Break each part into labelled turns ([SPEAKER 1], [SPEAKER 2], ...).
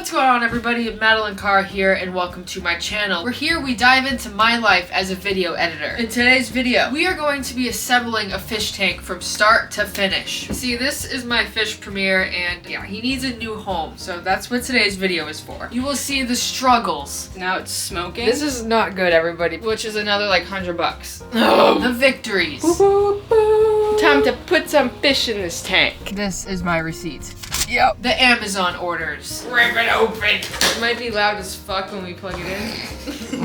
[SPEAKER 1] What's going on, everybody? Madeline Carr here, and welcome to my channel. We dive into my life as a video editor. In today's video, we are going to be assembling a fish tank from start to finish. See, this is my fish premiere, and yeah, he needs a new home, so that's what today's video is for. You will see the struggles.
[SPEAKER 2] Now it's smoking.
[SPEAKER 1] This is not good, everybody, which is another like $100. The victories.
[SPEAKER 2] Time to put some fish in this tank.
[SPEAKER 1] This is my receipt.
[SPEAKER 2] Yep.
[SPEAKER 1] The Amazon orders.
[SPEAKER 2] Rip it open.
[SPEAKER 1] It might be loud as fuck when we plug it in.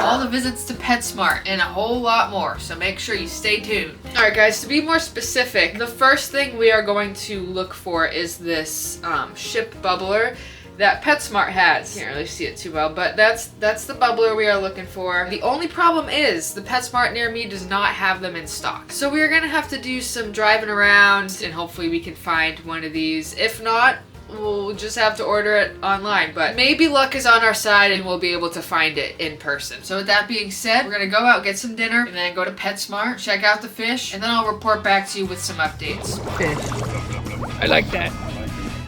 [SPEAKER 1] All the visits to PetSmart and a whole lot more, so make sure you stay tuned. Alright guys, to be more specific, the first thing we are going to look for is this ship bubbler that PetSmart has. Can't really see it too well, but that's the bubbler we are looking for. The only problem is the PetSmart near me does not have them in stock. So we're gonna have to do some driving around and hopefully we can find one of these. If not, we'll just have to order it online, but maybe luck is on our side and we'll be able to find it in person. So with that being said, we're gonna go out, get some dinner, and then go to PetSmart, check out the fish, and then I'll report back to you with some updates.
[SPEAKER 2] Fish. I like that.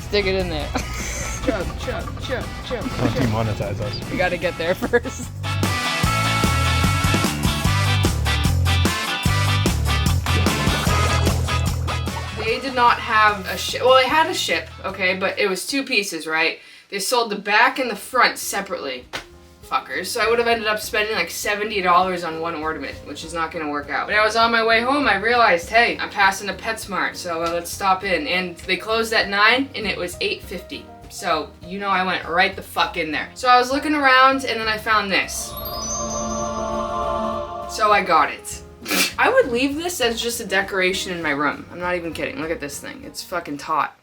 [SPEAKER 2] Stick it in there. Chug.
[SPEAKER 3] Don't demonetize us.
[SPEAKER 2] We gotta get there first.
[SPEAKER 1] They did not have a ship. Well, they had a ship, okay, but it was two pieces, right? They sold the back and the front separately. Fuckers. So I would have ended up spending like $70 on one ornament, which is not gonna work out. When I was on my way home, I realized, hey, I'm passing a PetSmart, so let's stop in. And they closed at 9 and it was 8:50. So, you know, I went right the fuck in there. So I was looking around and then I found this. So I got it. I would leave this as just a decoration in my room. I'm not even kidding. Look at this thing. It's fucking taut.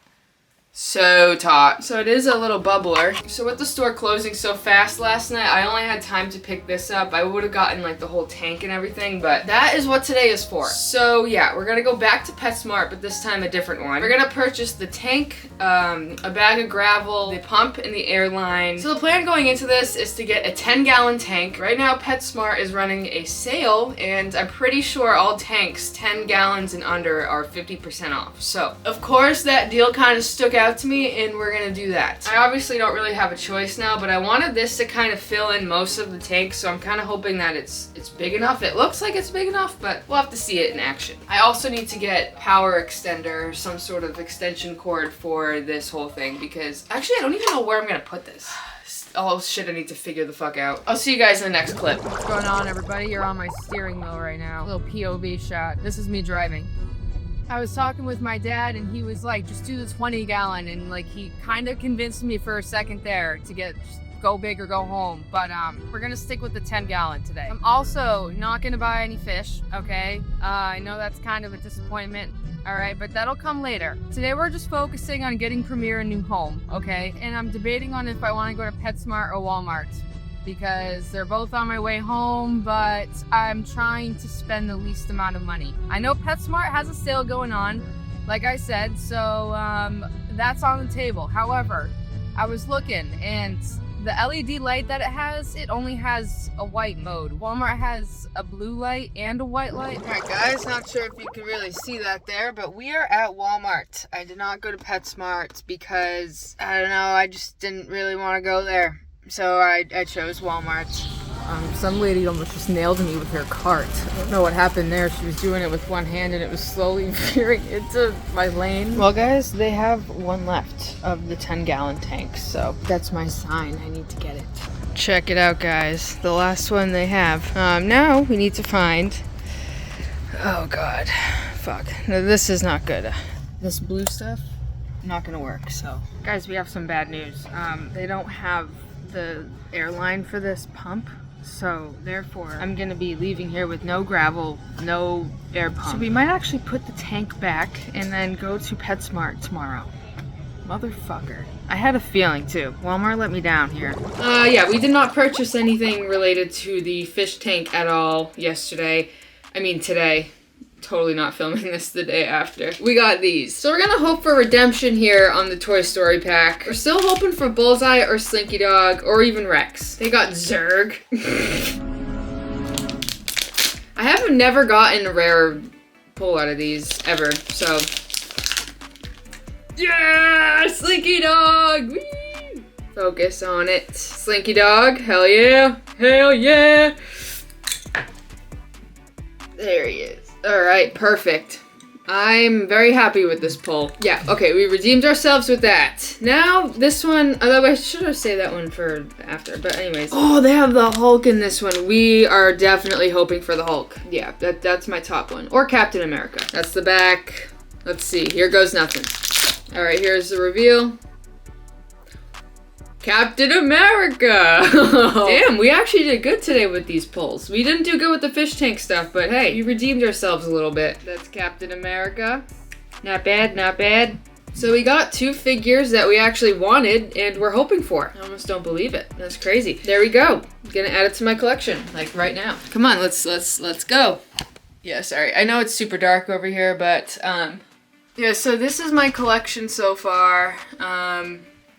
[SPEAKER 1] So taut. So it is a little bubbler. So with the store closing so fast last night, I only had time to pick this up. I would have gotten like the whole tank and everything, but that is what today is for. So yeah, we're gonna go back to PetSmart, but this time a different one. We're gonna purchase the tank, a bag of gravel, the pump, and the air line. So the plan going into this is to get a 10-gallon tank. Right now PetSmart is running a sale, and I'm pretty sure all tanks 10 gallons and under are 50% off. So of course that deal kind of stuck out to me, and we're gonna do that. I obviously don't really have a choice now, but I wanted this to kind of fill in most of the tank, so I'm kind of hoping that it's big enough. It looks like it's big enough, but we'll have to see it in action. I also need to get power extender, some sort of extension cord for this whole thing, because actually I don't even know where I'm gonna put this. Oh shit, I need to figure the fuck out. I'll see you guys in the next clip.
[SPEAKER 2] What's going on, everybody? You're on my steering wheel right now. Little POV shot. This is me driving. I was talking with my dad and he was like, just do the 20-gallon, and like he kind of convinced me for a second there to get go big or go home, but we're gonna stick with the 10-gallon today. I'm also not gonna buy any fish, okay? I know that's kind of a disappointment, all right, but that'll come later. Today we're just focusing on getting Premier a new home, okay? And I'm debating on if I want to go to PetSmart or Walmart, because they're both on my way home, but I'm trying to spend the least amount of money. I know PetSmart has a sale going on, like I said, so that's on the table. However, I was looking, and the LED light that it only has a white mode. Walmart has a blue light and a white light.
[SPEAKER 1] All right, guys, not sure if you can really see that there, but we are at Walmart. I did not go to PetSmart because, I don't know, I just didn't really want to go there. So I chose Walmart.
[SPEAKER 2] Some lady almost just nailed me with her cart. I don't know what happened there. She was doing it with one hand and it was slowly veering into my lane. Well guys, they have one left of the 10-gallon tank, so that's my sign. I need to get it. Check it out, guys. The last one they have. Now we need to find... Oh god. Fuck. No, this is not good. This blue stuff, not gonna work, so. Guys, we have some bad news. They don't have the airline for this pump, so therefore I'm gonna be leaving here with no gravel, no air pump. So we might actually put the tank back and then go to PetSmart tomorrow. Motherfucker. I had a feeling too. Walmart let me down here. Yeah, we did not purchase anything related to the fish tank at all yesterday. I mean today. Totally not filming this the day after. We got these. So we're gonna hope for redemption here on the Toy Story pack. We're still hoping for Bullseye or Slinky Dog or even Rex. They got Zurg. I have never gotten a rare pull out of these ever, so. Yeah! Slinky Dog! Whee!
[SPEAKER 1] Focus on it. Slinky dog, hell yeah. Hell yeah. There he is. All right, perfect. I'm very happy with this pull. Yeah, okay, we redeemed ourselves with that. Now, this one, although I should have saved that one for after, but anyways. Oh, they have the Hulk in this one. We are definitely hoping for the Hulk. Yeah, that's my top one. Or Captain America. That's the back. Let's see, here goes nothing. All right, here's the reveal. Captain America! Damn, we actually did good today with these pulls. We didn't do good with the fish tank stuff, but hey, we redeemed ourselves a little bit. That's Captain America. Not bad, not bad. So we got 2 figures that we actually wanted and we're hoping for. I almost don't believe it. That's crazy. There we go. Gonna add it to my collection, like right now. Come on, let's go. Yeah, sorry. I know it's super dark over here, but yeah, so this is my collection so far.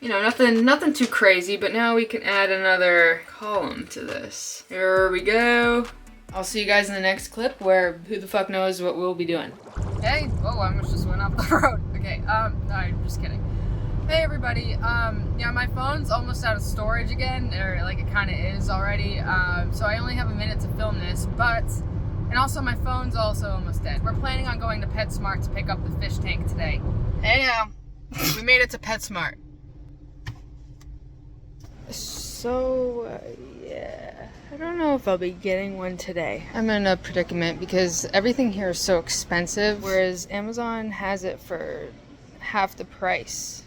[SPEAKER 1] You know, nothing too crazy, but now we can add another column to this. Here we go. I'll see you guys in the next clip where who the fuck knows what we'll be doing. Hey, whoa, I almost just went off the road. Okay, no, I'm just kidding. Hey everybody, yeah, my phone's almost out of storage again, or like it kind of is already, so I only have a minute to film this, and also my phone's also almost dead. We're planning on going to PetSmart to pick up the fish tank today. Hey now, we made it to PetSmart. So, yeah, I don't know if I'll be getting one today. I'm in a predicament because everything here is so expensive, whereas Amazon has it for half the price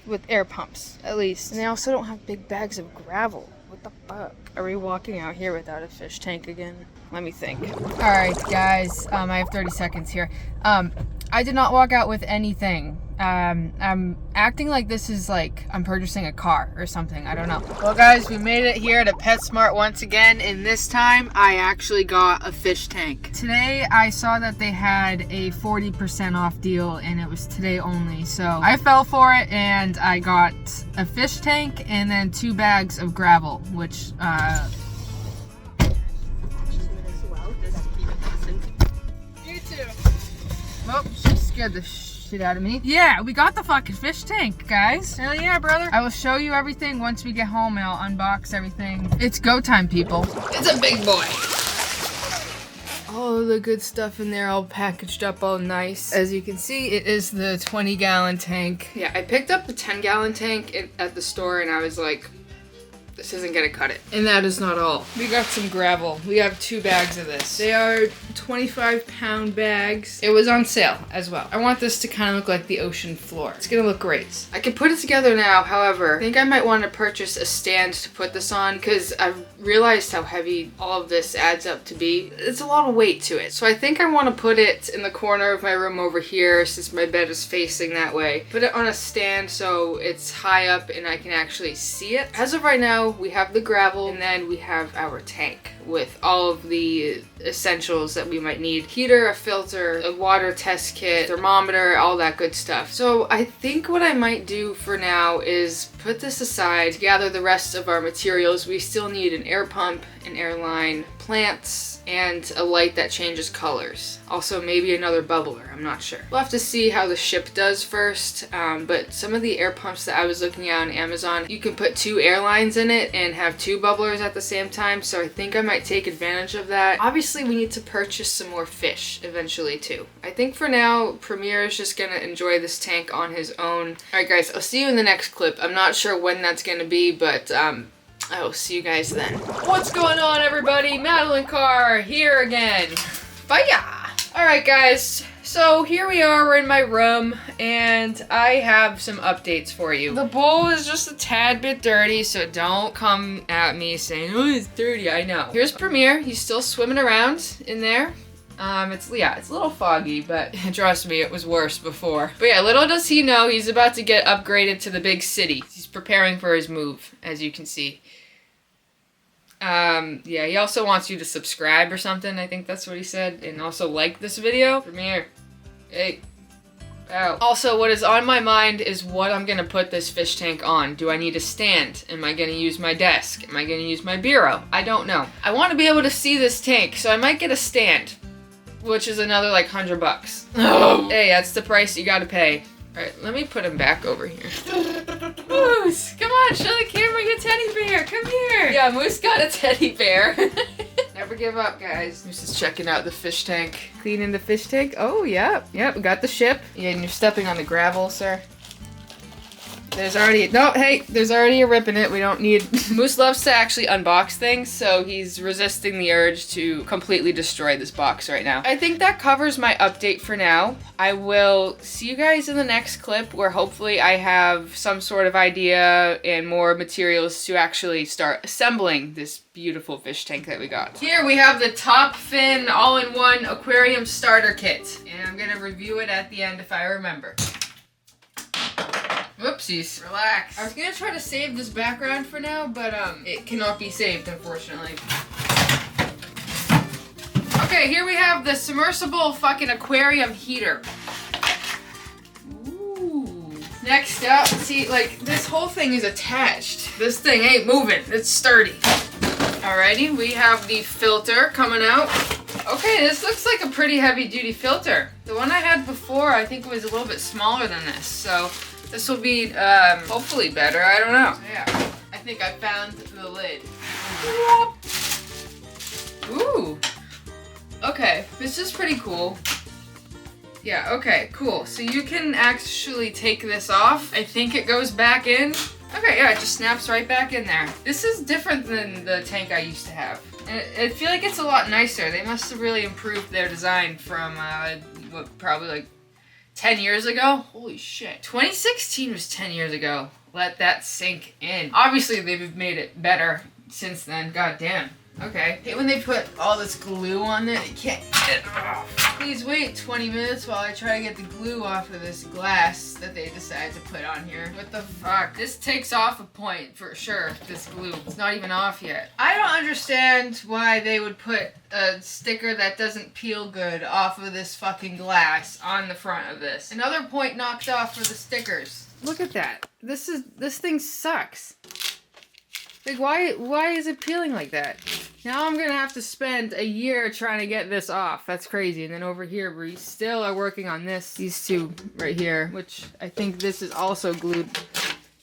[SPEAKER 1] with air pumps, at least. And they also don't have big bags of gravel. What the fuck? Are we walking out here without a fish tank again? Let me think. All right, guys, I have 30 seconds here. I did not walk out with anything. I'm acting like this is like I'm purchasing a car or something. I don't know. Well, guys, we made it here to PetSmart once again, and this time I actually got a fish tank. Today I saw that they had a 40% off deal, and it was today only. So I fell for it, and I got a fish tank and then 2 bags of gravel, which you too. Well, she scared the shit out of me. Yeah, we got the fucking fish tank, guys. Hell yeah, brother. I will show you everything once we get home and I'll unbox everything. It's go time, people. It's a big boy. All the good stuff in there all packaged up all nice. As you can see, it is the 20-gallon tank. Yeah, I picked up the 10-gallon tank at the store and I was like, this isn't gonna cut it. And that is not all. We got some gravel. We have 2 bags of this. They are 25-pound bags. It was on sale as well. I want this to kind of look like the ocean floor. It's gonna look great. I can put it together now, however, I think I might want to purchase a stand to put this on because I've realized how heavy all of this adds up to be. It's a lot of weight to it. So I think I want to put it in the corner of my room over here since my bed is facing that way. Put it on a stand so it's high up and I can actually see it. As of right now, we have the gravel and then we have our tank with all of the essentials that we might need. Heater, a filter, a water test kit, thermometer, all that good stuff. So I think what I might do for now is put this aside to gather the rest of our materials. We still need an air pump, an air line, plants, and a light that changes colors. Also maybe another bubbler, I'm not sure. We'll have to see how the ship does first, but some of the air pumps that I was looking at on Amazon, you can put 2 air lines in it and have 2 bubblers at the same time, so I think I might take advantage of that. Obviously we need to purchase some more fish eventually too. I think for now, Premier is just gonna enjoy this tank on his own. Alright guys, I'll see you in the next clip. I'm not sure when that's gonna be, but I will see you guys then. What's going on, everybody? Madeline Carr here again. Bye-ya! Alright guys, so here we are, we're in my room, and I have some updates for you. The bowl is just a tad bit dirty, so don't come at me saying, oh, it's dirty. I know. Here's Premier, he's still swimming around in there. It's a little foggy, but trust me, it was worse before. But yeah, little does he know, he's about to get upgraded to the big city. He's preparing for his move, as you can see. Yeah, he also wants you to subscribe or something, I think that's what he said, and also like this video. Premier, hey. Ow. Also, what is on my mind is what I'm gonna put this fish tank on. Do I need a stand? Am I gonna use my desk? Am I gonna use my bureau? I don't know. I want to be able to see this tank, so I might get a stand, which is another like $100. Oh. Hey, that's the price you gotta pay. Alright, let me put him back over here. Come on, show the Yeah, Moose got a teddy bear. Never give up, guys. Moose is checking out the fish tank.
[SPEAKER 2] Cleaning the fish tank. Oh, yep. Yep, we got the ship.
[SPEAKER 1] Yeah, and you're stepping on the gravel, sir. There's already there's already a rip in it. We don't need. Moose loves to actually unbox things, so he's resisting the urge to completely destroy this box right now. I think that covers my update for now. I will see you guys in the next clip where hopefully I have some sort of idea and more materials to actually start assembling this beautiful fish tank that we got. Here we have the top fin all-in-one aquarium starter kit, and I'm gonna review it at the end if I remember. Whoopsies. Relax. I was gonna try to save this background for now, but it cannot be saved, unfortunately. Okay, here we have the submersible fucking aquarium heater. Ooh. Next up, see, like, this whole thing is attached. This thing ain't moving. It's sturdy. Alrighty, we have the filter coming out. Okay, this looks like a pretty heavy-duty filter. The one I had before, I think, was a little bit smaller than this, so this will be, hopefully better. I don't know. Yeah, I think I found the lid. Ooh. Okay, this is pretty cool. Yeah, okay, cool. So you can actually take this off. I think it goes back in. Okay, yeah, it just snaps right back in there. This is different than the tank I used to have. And I feel like it's a lot nicer. They must have really improved their design from, what, probably like 10 years ago? Holy shit. 2016 was 10 years ago. Let that sink in. Obviously, they've made it better since then. God damn. Okay. Hey, when they put all this glue on there, you can't get it off. Please wait 20 minutes while I try to get the glue off of this glass that they decided to put on here. What the fuck? This takes off a point for sure, this glue. It's not even off yet. I don't understand why they would put a sticker that doesn't peel good off of this fucking glass on the front of this. Another point knocked off for the stickers. Look at that. This thing sucks. Like, why is it peeling like that? Now I'm gonna have to spend a year trying to get this off. That's crazy. And then over here, we still are working on these two right here, which I think this is also glued.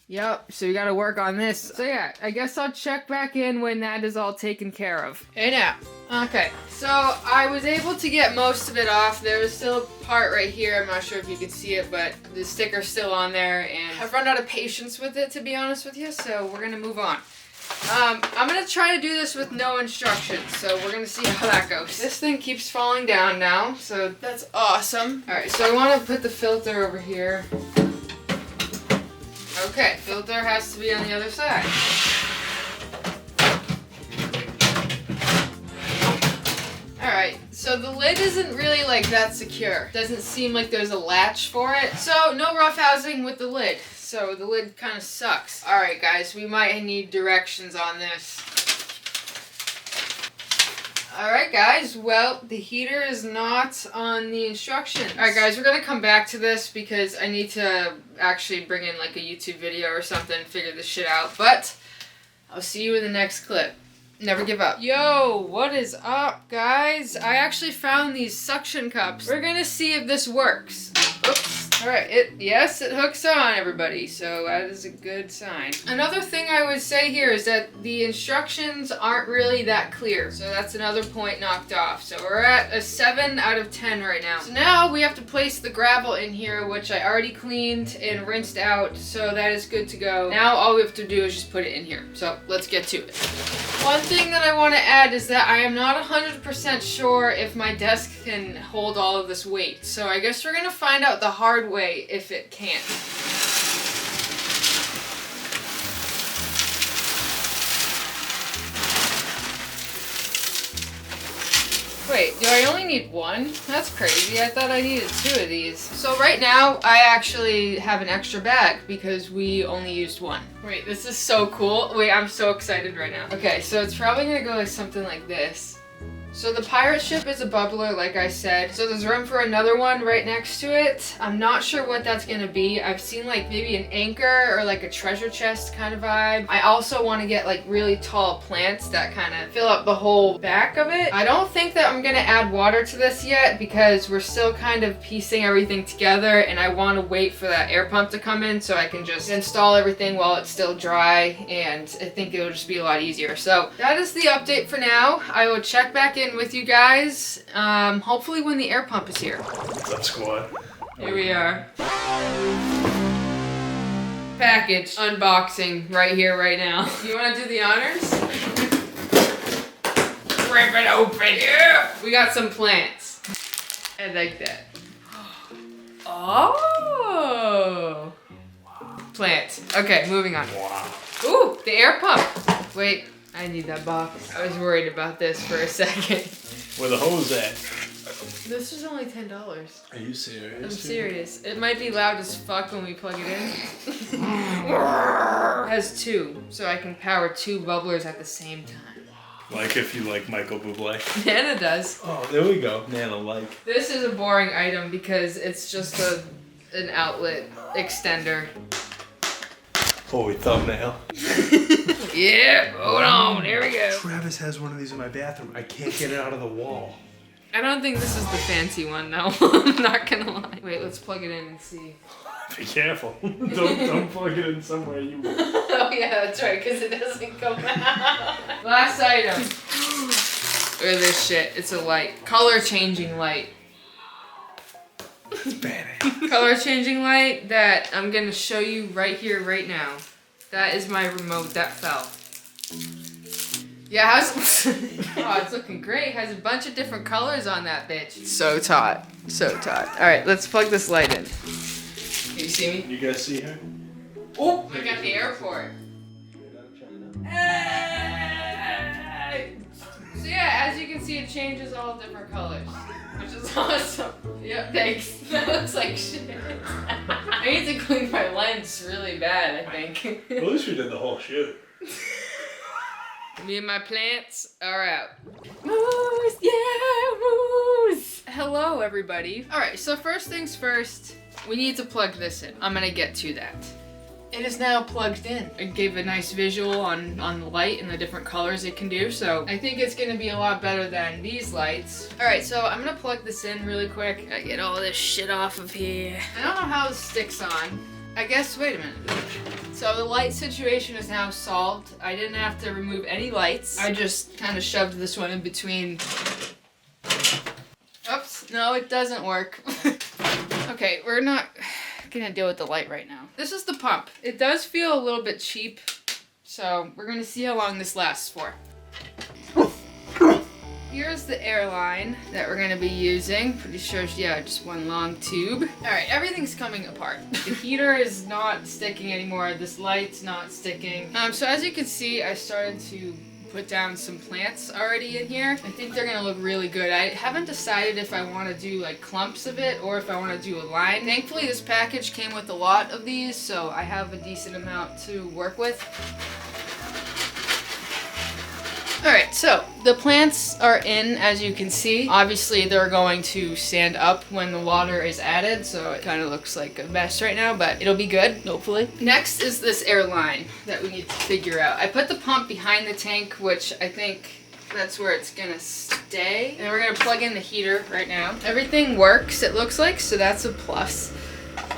[SPEAKER 1] Yep, so we gotta work on this. So yeah, I guess I'll check back in when that is all taken care of. Hey now. Okay, so I was able to get most of it off. There was still a part right here. I'm not sure if you can see it, but the sticker's still on there, and I've run out of patience with it, to be honest with you, so we're gonna move on. I'm gonna try to do this with no instructions, so we're gonna see how that goes. This thing keeps falling down now, so that's awesome. Alright, so I want to put the filter over here. Okay, filter has to be on the other side. Alright, so the lid isn't really like that secure. Doesn't seem like there's a latch for it. So no roughhousing with the lid. So the lid kind of sucks. Alright guys, we might need directions on this. Alright guys, well, the heater is not on the instructions. Alright guys, we're gonna come back to this because I need to actually bring in like a YouTube video or something and figure this shit out. But I'll see you in the next clip. Never give up. Yo, what is up, guys? I actually found these suction cups. We're gonna see if this works. Oops. Alright, yes, it hooks on, everybody, so that is a good sign. Another thing I would say here is that the instructions aren't really that clear, so that's another point knocked off. So we're at a 7 out of 10 right now. So now we have to place the gravel in here, which I already cleaned and rinsed out, so that is good to go. Now all we have to do is just put it in here, so let's get to it. One thing that I want to add is that I am not 100% sure if my desk can hold all of this weight, so I guess we're gonna find out the hard way if it can't. Wait, do I only need one? That's crazy. I thought I needed 2 of these. So right now, I actually have an extra bag because we only used 1. Wait, this is so cool. Wait, I'm so excited right now. Okay, so it's probably gonna go like something like this. So the pirate ship is a bubbler, like I said. So there's room for another one right next to it. I'm not sure what that's gonna be. I've seen like maybe an anchor or like a treasure chest kind of vibe. I also want to get like really tall plants that kind of fill up the whole back of it. I don't think that I'm gonna add water to this yet because we're still kind of piecing everything together, and I want to wait for that air pump to come in so I can just install everything while it's still dry, and I think it'll just be a lot easier. So that is the update for now. I will check back in with you guys, hopefully when the air pump is here.
[SPEAKER 3] What's up, squad?
[SPEAKER 1] Here we are. Package unboxing right here, right now. You want to do the honors? Rip it open. Yeah. We got some plants. I like that. Oh. Plants. Okay, moving on.
[SPEAKER 3] Wow.
[SPEAKER 1] Ooh, the air pump. Wait. I need that box. I was worried about this for a second.
[SPEAKER 3] Where the hose at?
[SPEAKER 1] This was only $10.
[SPEAKER 3] Are you serious?
[SPEAKER 1] I'm serious. It might be loud as fuck when we plug it in. It has two, so I can power two bubblers at the same time.
[SPEAKER 3] Like if you like Michael Bublé.
[SPEAKER 1] Nana does.
[SPEAKER 3] Oh, there we go. Nana like.
[SPEAKER 1] This is a boring item because it's just an outlet extender.
[SPEAKER 3] Holy thumbnail.
[SPEAKER 1] Yeah, hold on, here we go.
[SPEAKER 3] Travis has one of these in my bathroom. I can't get it out of the wall.
[SPEAKER 1] I don't think this is the fancy one though. I'm not gonna lie. Wait, let's plug it in and see.
[SPEAKER 3] Be careful. don't plug it in somewhere you will.
[SPEAKER 1] Oh yeah, that's right, because it doesn't come out. Last item. Look at this shit. It's a light. Color changing light.
[SPEAKER 3] It's badass.
[SPEAKER 1] Color changing light that I'm gonna show you right here, right now. That is my remote that fell. Yeah, how's oh, it's looking great. Has a bunch of different colors on that bitch. So taut. So taut. Alright, let's plug this light in. Can you see me?
[SPEAKER 3] You guys see her?
[SPEAKER 1] Oh, I got the airport. Hey! So yeah, as you can see, it changes all different colors, which is awesome. Yeah, thanks. That looks like shit. I need to clean my lens really bad, I think.
[SPEAKER 3] At least we did the whole shoot.
[SPEAKER 1] Me and my plants are out. Moose, yeah, moose. Hello, everybody. All right, so first things first, we need to plug this in. I'm gonna get to that. It is now plugged in. It gave a nice visual on the light and the different colors it can do, so I think it's gonna be a lot better than these lights. All right, so I'm gonna plug this in really quick. I get all this shit off of here. I don't know how this sticks on. I guess, wait a minute. So the light situation is now solved. I didn't have to remove any lights. I just kind of shoved this one in between. Oops, no, it doesn't work. Okay, we're not gonna deal with the light right now. This is the pump. It does feel a little bit cheap, so we're gonna see how long this lasts for. Here's the air line that we're gonna be using. Pretty sure, yeah, just one long tube. All right, everything's coming apart. The heater is not sticking anymore. This light's not sticking. So as you can see, I started to put down some plants already in here. I think they're gonna look really good. I haven't decided if I wanna do like clumps of it or if I wanna do a line. Thankfully, this package came with a lot of these, so I have a decent amount to work with. Alright, so the plants are in, as you can see. Obviously, they're going to stand up when the water is added, so it kind of looks like a mess right now, but it'll be good, hopefully. Next is this air line that we need to figure out. I put the pump behind the tank, which I think that's where it's gonna stay. And we're gonna plug in the heater right now. Everything works, it looks like, so that's a plus.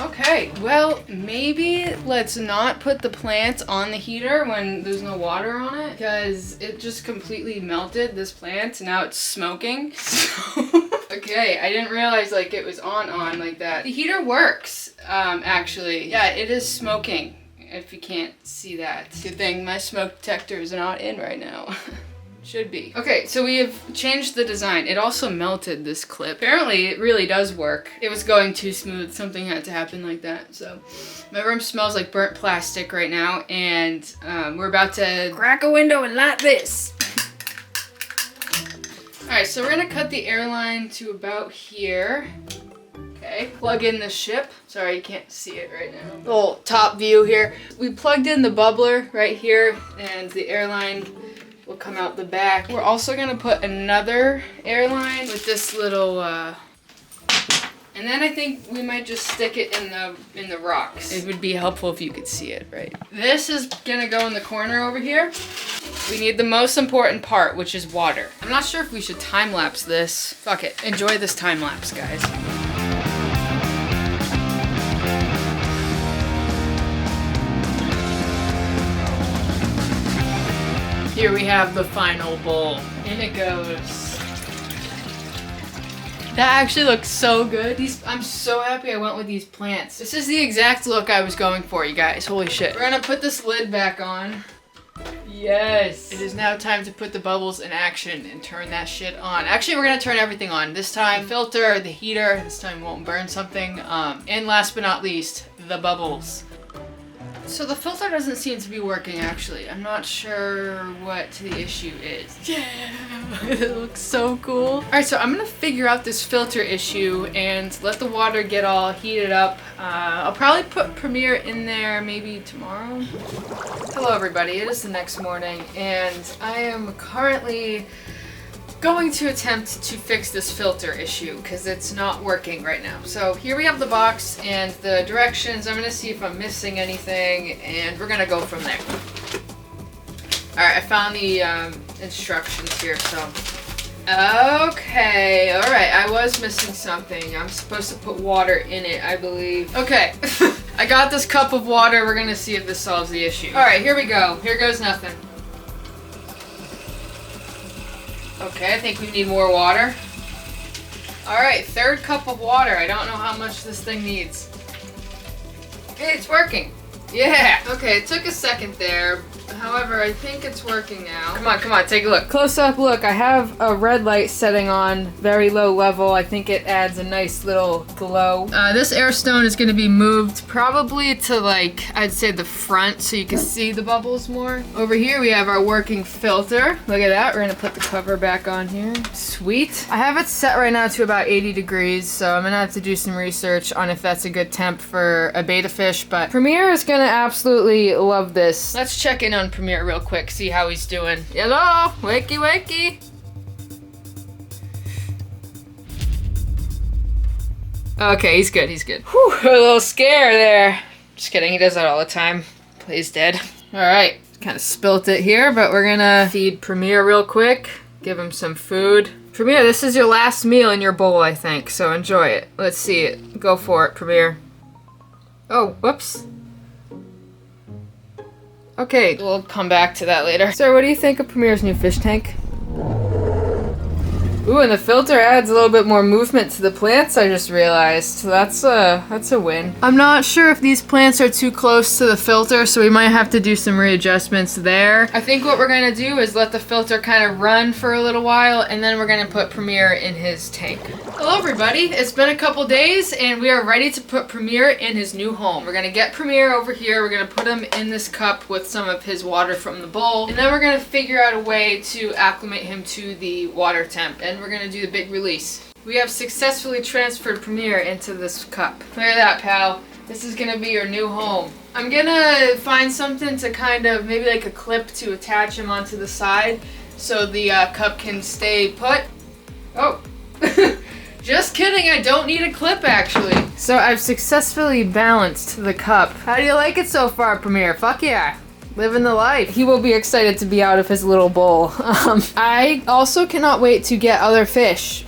[SPEAKER 1] Okay, well, maybe let's not put the plant on the heater when there's no water on it, because it just completely melted this plant, and now it's smoking. Okay, I didn't realize like it was on like that. The heater works, actually. Yeah, it is smoking, if you can't see that. Good thing my smoke detector is not in right now. Should be. Okay, so we have changed the design. It also melted this clip. Apparently, it really does work. It was going too smooth. Something had to happen like that. So, my room smells like burnt plastic right now, and we're about to crack a window and light this. Alright, so we're gonna cut the air line to about here. Okay, plug in the ship. Sorry, you can't see it right now. Little top view here. We plugged in the bubbler right here, and the airline will come out the back. We're also gonna put another air line with this little, and then I think we might just stick it in the rocks. It would be helpful if you could see it, right? This is gonna go in the corner over here. We need the most important part, which is water. I'm not sure if we should time lapse this. Fuck it. Enjoy this time lapse, guys. Here we have the final bowl. In it goes. That actually looks so good. I'm so happy I went with these plants. This is the exact look I was going for, you guys. Holy shit. We're gonna put this lid back on. Yes. It is now time to put the bubbles in action and turn that shit on. Actually, we're gonna turn everything on. This time, the filter, the heater. This time won't burn something. And last but not least, the bubbles. So the filter doesn't seem to be working, actually. I'm not sure what the issue is. Yeah, it looks so cool. All right, so I'm gonna figure out this filter issue and let the water get all heated up. I'll probably put Premiere in there maybe tomorrow. Hello, everybody. It is the next morning, and I am currently going to attempt to fix this filter issue because it's not working right now. So here we have the box and the directions. I'm gonna see if I'm missing anything and we're gonna go from there. Alright, I found the instructions here, so. Okay, alright, I was missing something. I'm supposed to put water in it, I believe. Okay, I got this cup of water. We're gonna see if this solves the issue. Alright, here we go. Here goes nothing. Okay, I think we need more water. Alright, third cup of water. I don't know how much this thing needs. Okay, it's working. Yeah! Okay, it took a second there. However, I think it's working now. Come on, take a look. Close up look. I have a red light setting on very low level. I think it adds a nice little glow. This air stone is going to be moved probably to, like, I'd say the front so you can see the bubbles more. Over here we have our working filter. Look at that. We're going to put the cover back on here. Sweet. I have it set right now to about 80 degrees, so I'm going to have to do some research on if that's a good temp for a betta fish, but Premiere is going to absolutely love this. Let's check in on Premiere real quick, see how he's doing. Hello, wakey wakey. Okay, he's good, he's good. Whew, a little scare there. Just kidding, he does that all the time. Plays dead. All right, kind of spilt it here, but we're gonna feed Premiere real quick. Give him some food. Premiere, this is your last meal in your bowl, I think, so enjoy it. Let's see it. Go for it, Premiere. Oh, whoops. Okay, we'll come back to that later. So what do you think of Premiere's new fish tank? Ooh, and the filter adds a little bit more movement to the plants, I just realized. So that's a win. I'm not sure if these plants are too close to the filter, so we might have to do some readjustments there. I think what we're gonna do is let the filter kind of run for a little while, and then we're gonna put Premiere in his tank. Hello everybody, it's been a couple days, and we are ready to put Premiere in his new home. We're gonna get Premiere over here, we're gonna put him in this cup with some of his water from the bowl, and then we're gonna figure out a way to acclimate him to the water temp. And we're gonna do the big release. We have successfully transferred Premiere into this cup. Look at that, pal. This is gonna be your new home. I'm gonna find something to kind of, maybe like a clip to attach him onto the side so the cup can stay put. Oh, just kidding, I don't need a clip actually. So I've successfully balanced the cup. How do you like it so far, Premiere? Fuck yeah. Living the life. He will be excited to be out of his little bowl. I also cannot wait to get other fish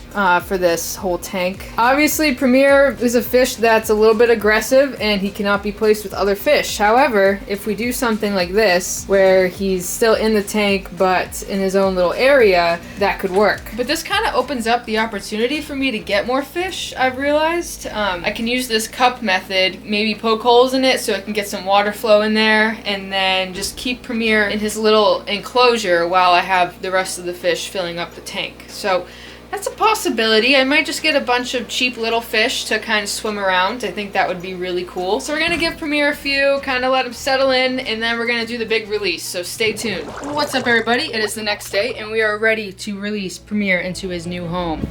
[SPEAKER 1] for this whole tank. Obviously, Premiere is a fish that's a little bit aggressive and he cannot be placed with other fish. However, if we do something like this, where he's still in the tank but in his own little area, that could work. But this kind of opens up the opportunity for me to get more fish, I've realized. I can use this cup method, maybe poke holes in it so I can get some water flow in there, and then just keep Premiere in his little enclosure while I have the rest of the fish filling up the tank. So that's a possibility. I might just get a bunch of cheap little fish to kind of swim around. I think that would be really cool. So we're gonna give Premiere a few, kind of let him settle in, and then we're gonna do the big release, so stay tuned. What's up everybody? It is the next day, and we are ready to release Premiere into his new home.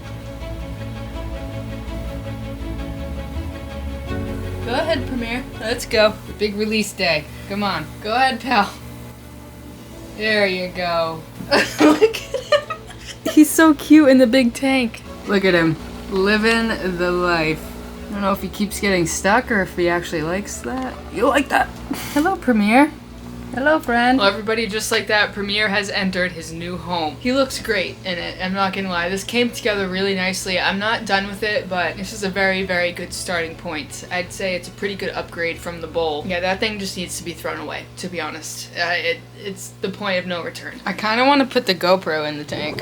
[SPEAKER 1] Go ahead, Premiere. Let's go. The big release day. Come on. Go ahead, pal. There you go. Look at him.
[SPEAKER 2] He's so cute in the big tank.
[SPEAKER 1] Look at him. Living the life. I don't know if he keeps getting stuck or if he actually likes that. You like that?
[SPEAKER 2] Hello, Premier. Hello, friend.
[SPEAKER 1] Well, everybody, just like that, Premier has entered his new home. He looks great in it, I'm not gonna lie. This came together really nicely. I'm not done with it, but this is a very, very good starting point. I'd say it's a pretty good upgrade from the bowl. Yeah, that thing just needs to be thrown away, to be honest. It's the point of no return. I kind of want to put the GoPro in the tank.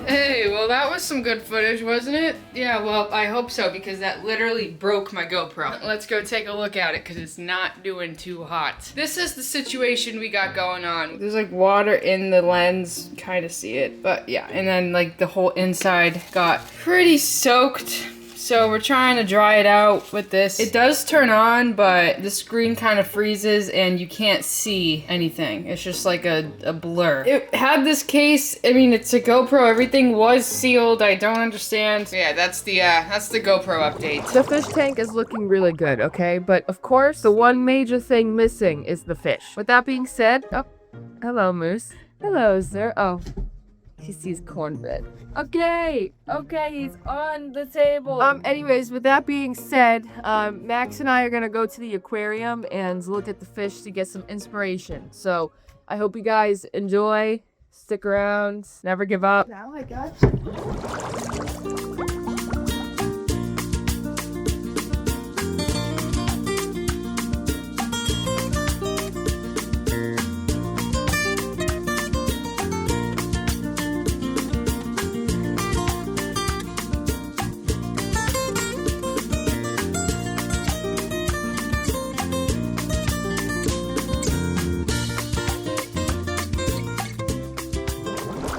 [SPEAKER 1] Hey, well that was some good footage, wasn't it? Yeah, well, I hope so, because that literally broke my GoPro. Let's go take a look at it, because it's not doing too hot. This is the situation we got going on. There's like water in the lens, kind of see it, but yeah. And then like the whole inside got pretty soaked. So we're trying to dry it out with this. It does turn on, but the screen kind of freezes and you can't see anything. It's just like a blur. It had this case, I mean, it's a GoPro. Everything was sealed. I don't understand. Yeah, that's the GoPro update.
[SPEAKER 4] The fish tank is looking really good, okay? But of course, the one major thing missing is the fish. With that being said, oh, hello, Moose. Hello, sir. Oh, he sees cornbread. Okay, he's on the table. Anyways, with that being said, Max and I are gonna go to the aquarium and look at the fish to get some inspiration. So, I hope you guys enjoy, stick around, never give up. Now I got you.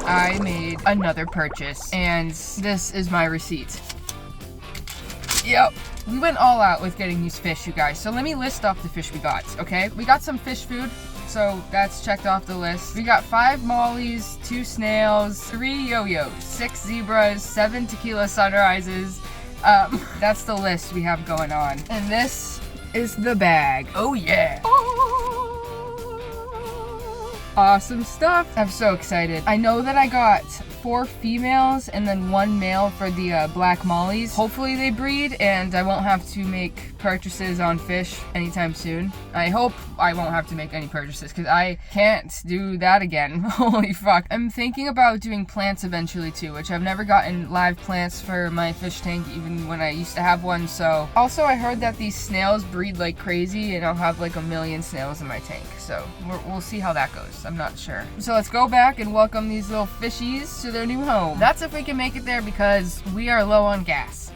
[SPEAKER 1] I made another purchase, and this is my receipt. Yep. We went all out with getting these fish, you guys. So let me list off the fish we got, okay? We got some fish food, so that's checked off the list. We got 5 mollies, 2 snails, 3 yo-yos, 6 zebras, 7 tequila sunrises. That's the list we have going on. And this is the bag. Oh yeah. Awesome stuff. I'm so excited. I know that I got 4 females and then 1 male for the black mollies. Hopefully they breed and I won't have to make purchases on fish anytime soon. I hope I won't have to make any purchases because I can't do that again. Holy fuck. I'm thinking about doing plants eventually too, which I've never gotten live plants for my fish tank even when I used to have one. So also I heard that these snails breed like crazy and I'll have like 1 million snails in my tank. So we'll see how that goes. I'm not sure. So let's go back and welcome these little fishies to their new home. That's if we can make it there because we are low on gas.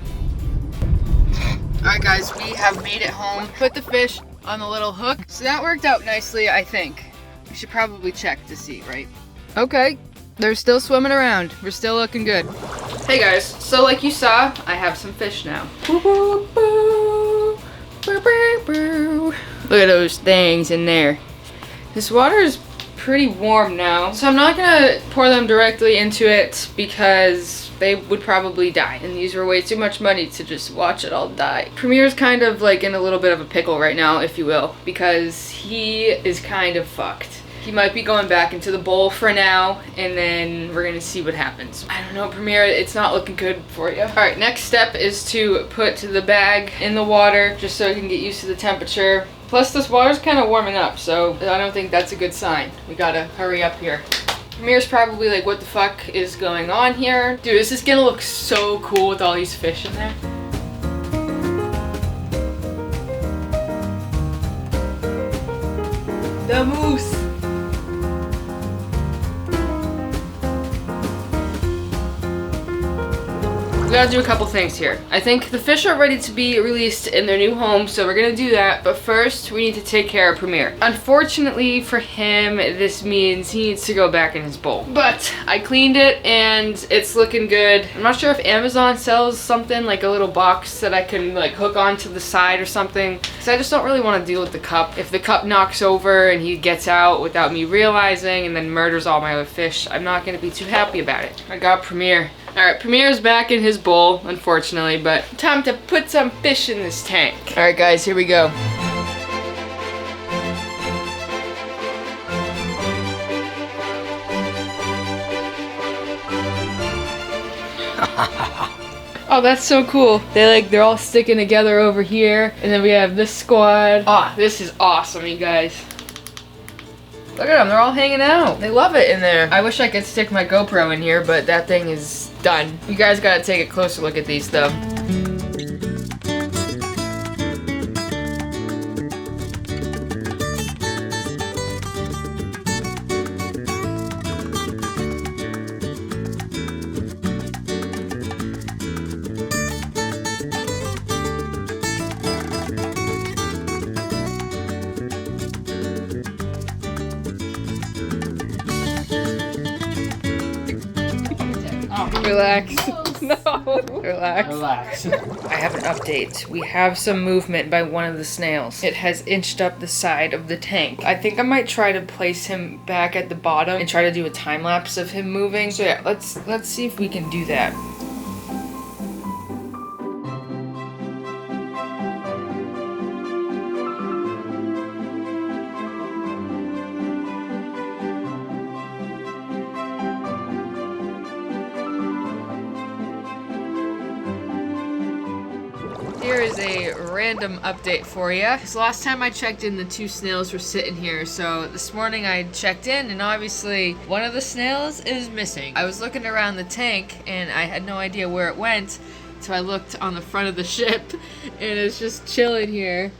[SPEAKER 1] Alright guys, we have made it home. Put the fish on the little hook. So that worked out nicely, I think. We should probably check to see, right? Okay, they're still swimming around. We're still looking good. Hey guys, so like you saw, I have some fish now. Look at those things in there. This water is pretty warm now, so I'm not gonna pour them directly into it because they would probably die, and these were way too much money to just watch it all die. Premier's kind of like in a little bit of a pickle right now, if you will, because he is kind of fucked. He might be going back into the bowl for now, and then we're gonna see what happens. I don't know, Premier, it's not looking good for you. All right, next step is to put the bag in the water just so it can get used to the temperature. Plus, this water's kind of warming up, so I don't think that's a good sign. We gotta hurry up here. Premier's probably like, what the fuck is going on here? Dude, this is gonna look so cool with all these fish in there. The moose. We gotta do a couple things here. I think the fish are ready to be released in their new home, so we're gonna do that. But first, we need to take care of Premier. Unfortunately for him, this means he needs to go back in his bowl. But I cleaned it and it's looking good. I'm not sure if Amazon sells something like a little box that I can like hook onto the side or something. Because I just don't really want to deal with the cup. If the cup knocks over and he gets out without me realizing and then murders all my other fish, I'm not gonna be too happy about it. I got Premier Alright, Premier's back in his bowl, unfortunately, but time to put some fish in this tank. Alright guys, here we go. Oh, that's so cool. They're all sticking together over here. And then we have this squad. Ah, this is awesome, you guys. Look at them, they're all hanging out. They love it in there. I wish I could stick my GoPro in here, but that thing is done. You guys gotta take a closer look at these though. Relax. No. Relax.
[SPEAKER 3] Relax.
[SPEAKER 1] I have an update. We have some movement by one of the snails. It has inched up the side of the tank. I think I might try to place him back at the bottom and try to do a time lapse of him moving. So yeah, let's see if we can do that. Here is a random update for you. So last time I checked in, the two snails were sitting here. So this morning I checked in and obviously one of the snails is missing. I was looking around the tank and I had no idea where it went. So I looked on the front of the ship and it's just chilling here.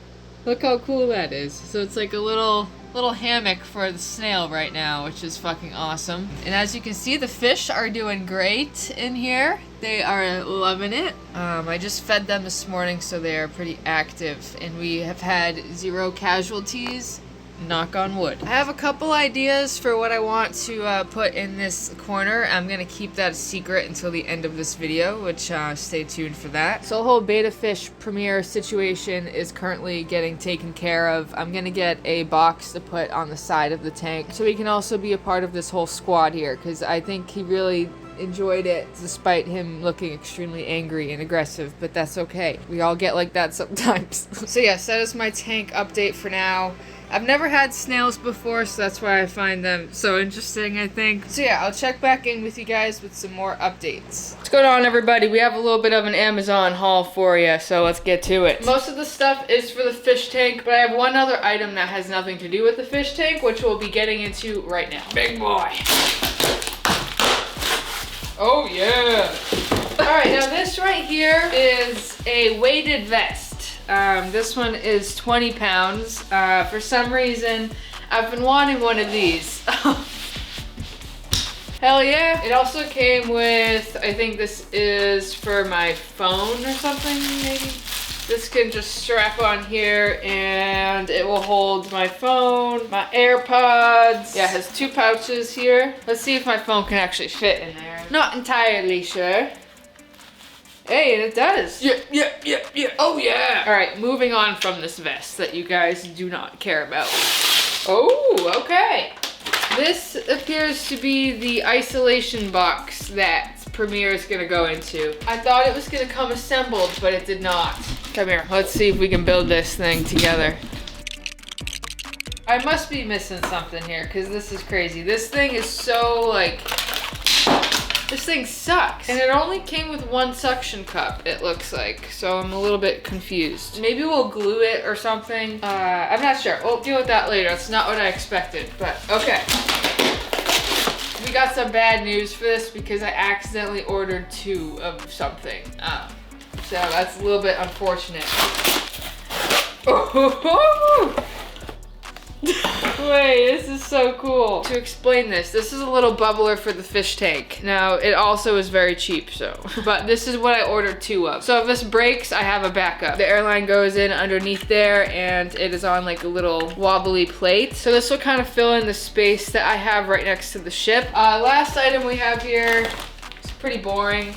[SPEAKER 1] Look how cool that is. So it's like a little hammock for the snail right now, which is fucking awesome. And as you can see, the fish are doing great in here. They are loving it. I just fed them this morning, so they are pretty active. And we have had 0 casualties. Knock on wood. I have a couple ideas for what I want to put in this corner. I'm gonna keep that a secret until the end of this video, which stay tuned for that. So the whole beta fish premiere situation is currently getting taken care of. I'm gonna get a box to put on the side of the tank so he can also be a part of this whole squad here, because I think he really enjoyed it despite him looking extremely angry and aggressive, but that's okay. We all get like that sometimes. So yes, that is my tank update for now. I've never had snails before, so that's why I find them so interesting, I think. So yeah, I'll check back in with you guys with some more updates. What's going on, everybody? We have a little bit of an Amazon haul for you, so let's get to it. Most of the stuff is for the fish tank, but I have one other item that has nothing to do with the fish tank, which we'll be getting into right now. Big boy. Oh yeah. All right, now this right here is a weighted vest. This one is 20 pounds. For some reason, I've been wanting one of these. Hell yeah. It also came with, I think this is for my phone or something, maybe? This can just strap on here and it will hold my phone, my AirPods. Yeah, it has 2 pouches here. Let's see if my phone can actually fit in there. Not entirely sure. Hey, and it does. Yeah. Oh, yeah. All right, moving on from this vest that you guys do not care about. Oh, okay. This appears to be the isolation box that Premiere is gonna go into. I thought it was gonna come assembled, but it did not. Come here, let's see if we can build this thing together. I must be missing something here, because this is crazy. This thing is so, like... This thing sucks. And it only came with 1 suction cup, it looks like. So I'm a little bit confused. Maybe we'll glue it or something. I'm not sure. We'll deal with that later. That's not what I expected, but okay. We got some bad news for this because I accidentally ordered 2 of something. So that's a little bit unfortunate. Oh, wait, this is so cool. To explain this is a little bubbler for the fish tank. Now, it also is very cheap, so. But this is what I ordered 2 of. So if this breaks, I have a backup. The airline goes in underneath there, and it is on like a little wobbly plate. So this will kind of fill in the space that I have right next to the ship. Last item we have here, it's pretty boring.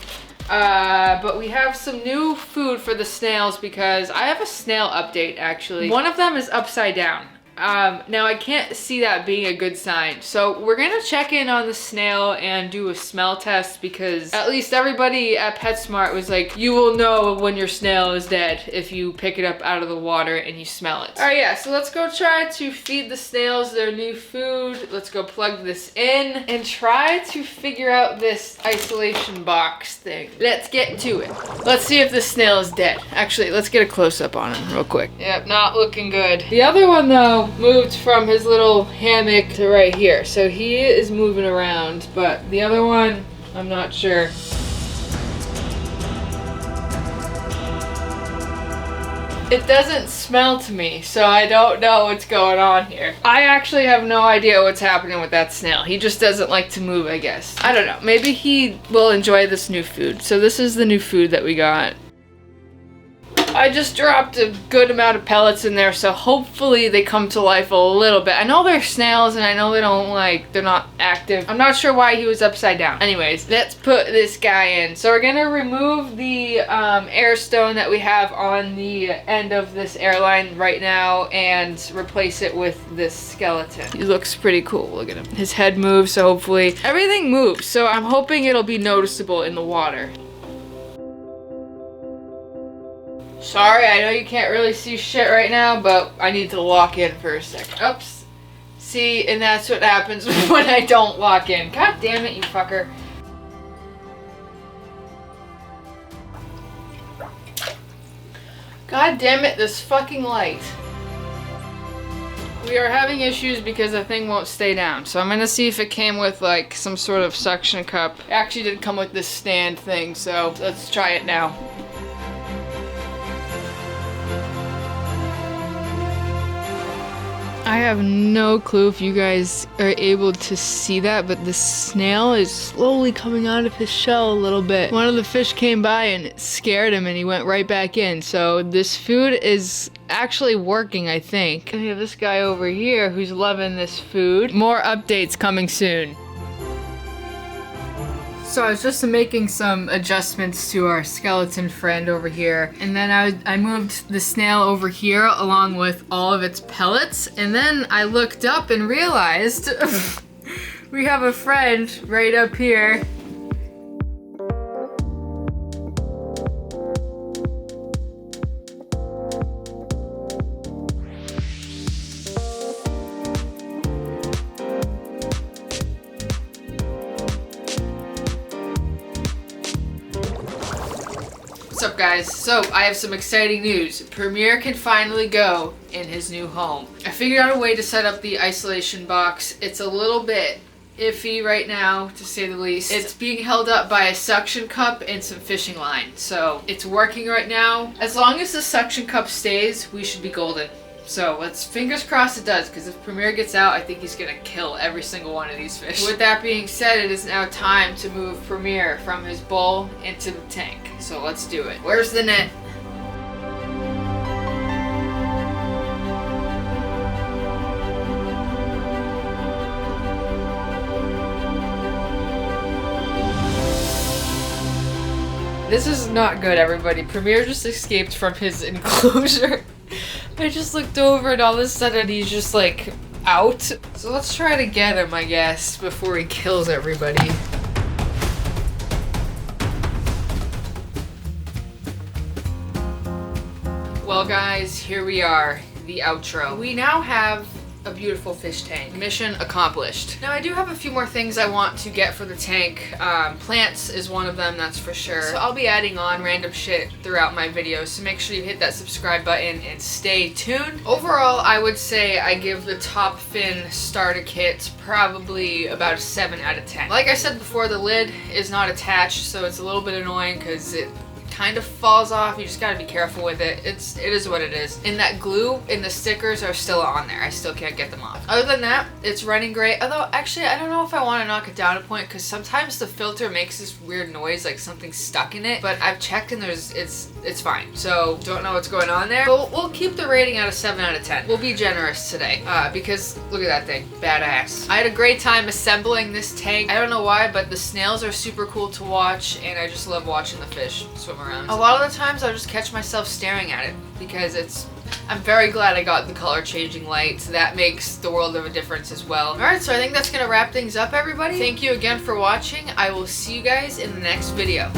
[SPEAKER 1] But we have some new food for the snails because I have a snail update, actually. One of them is upside down.
[SPEAKER 2] Now I can't see that being a good sign. So we're gonna check in on the snail and do a smell test because at least everybody at PetSmart was like, you will know when your snail is dead if you pick it up out of the water and you smell it. All right, yeah, so let's go try to feed the snails their new food. Let's go plug this in and try to figure out this isolation box thing. Let's get to it. Let's see if the snail is dead. Actually, let's get a close-up on him real quick. Yep, not looking good. The other one though moved from his little hammock to right here. So he is moving around, but the other one, I'm not sure. It doesn't smell to me, so I don't know what's going on here. I actually have no idea what's happening with that snail. He just doesn't like to move, I guess. I don't know. Maybe he will enjoy this new food. So this is the new food that we got. I just dropped a good amount of pellets in there, so hopefully they come to life a little bit. I know they're snails and I know they're not active. I'm not sure why he was upside down. Anyways, let's put this guy in. So we're gonna remove the air stone that we have on the end of this airline right now and replace it with this skeleton. He looks pretty cool, look at him. His head moves, so hopefully everything moves. So I'm hoping it'll be noticeable in the water. Sorry, I know you can't really see shit right now, but I need to lock in for a second. Oops. See, and that's what happens when I don't lock in. God damn it, you fucker. God damn it, this fucking light. We are having issues because the thing won't stay down. So I'm gonna see if it came with like some sort of suction cup. It actually did come with this stand thing, so let's try it now. I have no clue if you guys are able to see that, but the snail is slowly coming out of his shell a little bit. One of the fish came by and it scared him and he went right back in. So this food is actually working, I think. And we have this guy over here who's loving this food. More updates coming soon. So I was just making some adjustments to our skeleton friend over here, and then I moved the snail over here along with all of its pellets, and then I looked up and realized we have a friend right up here. What's up, guys? So I have some exciting news. Premier can finally go in his new home. I figured out a way to set up the isolation box. It's a little bit iffy right now, to say the least. It's being held up by a suction cup and some fishing line. So it's working right now. As long as the suction cup stays, we should be golden. So let's fingers crossed it does, because if Premier gets out, I think he's gonna kill every single one of these fish. With that being said, it is now time to move Premier from his bowl into the tank. So let's do it. Where's the net? This is not good, everybody. Premier just escaped from his enclosure. I just looked over and all of a sudden he's just like out. So let's try to get him, I guess, before he kills everybody. Well guys, here we are, the outro. We now have a beautiful fish tank. Mission accomplished. Now I do have a few more things I want to get for the tank. Plants is one of them, that's for sure. So I'll be adding on random shit throughout my videos, so make sure you hit that subscribe button and stay tuned. Overall, I would say I give the top fin starter kit probably about a 7 out of 10. Like I said before, the lid is not attached, so it's a little bit annoying because it kind of falls off. You just gotta be careful with it. It is what it is. And that glue and the stickers are still on there. I still can't get them off. Other than that, it's running great. Although, actually, I don't know if I want to knock it down a point because sometimes the filter makes this weird noise like something's stuck in it. But I've checked and it's fine. So, don't know what's going on there. But we'll keep the rating at a 7 out of 10. We'll be generous today because look at that thing. Badass. I had a great time assembling this tank. I don't know why, but the snails are super cool to watch and I just love watching the fish swim around. A lot of the times I'll just catch myself staring at it because it's
[SPEAKER 1] I'm very glad I got the color changing lights. That makes the world of a difference as well. Alright, so I think that's gonna wrap things up, everybody. Thank you again for watching. I will see you guys in the next video.